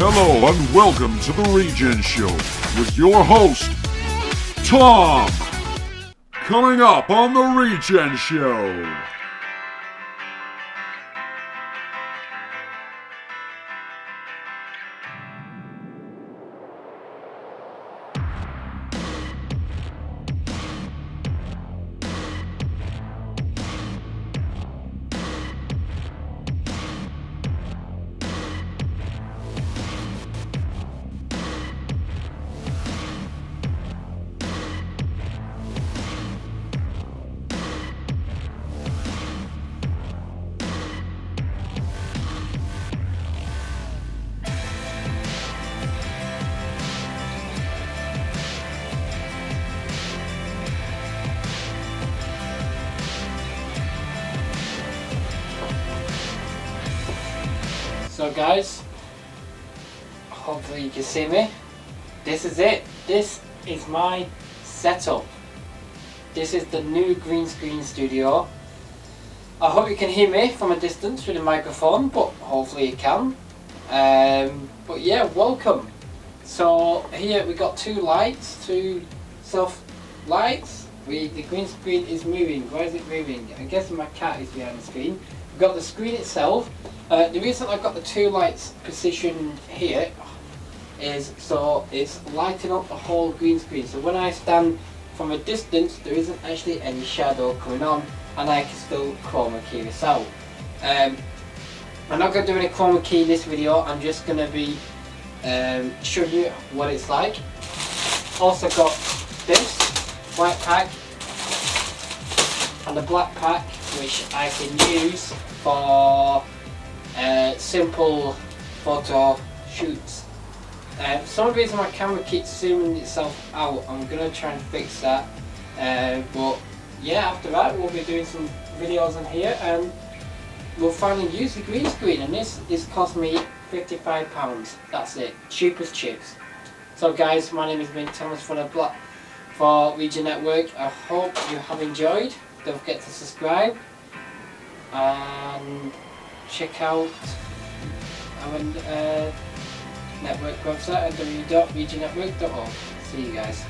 Hello and welcome to the Regen Show with your host, Tom. Coming up on the Regen Show. So guys, hopefully you can see me. This is it. This is my setup. This is the new green screen studio. I hope you can hear me from a distance through the microphone, but hopefully you can. But yeah, welcome. So here we got two lights, two soft lights. The green screen is moving. Why is it moving? I guess my cat is behind the screen. We've got the screen itself. The reason I've got the two lights positioned here is so it's lighting up the whole green screen. So when I stand from a distance, there isn't actually any shadow coming on, and I can still chroma key this out. I'm not going to do any chroma key in this video. I'm just going to be showing you what it's like. Also got this white pack and a black pack, which I can use for simple photo shoots. For some reason my camera keeps zooming itself out. I'm going to try and fix that. But yeah, after that we'll be doing some videos on here and we'll finally use the green screen, and this is cost me £55. That's it, cheap as chips. So guys, my name has been Thomas for Regen Network. I hope you have enjoyed. Don't forget to subscribe and check out our network website at www.regennetwork.org. See you guys.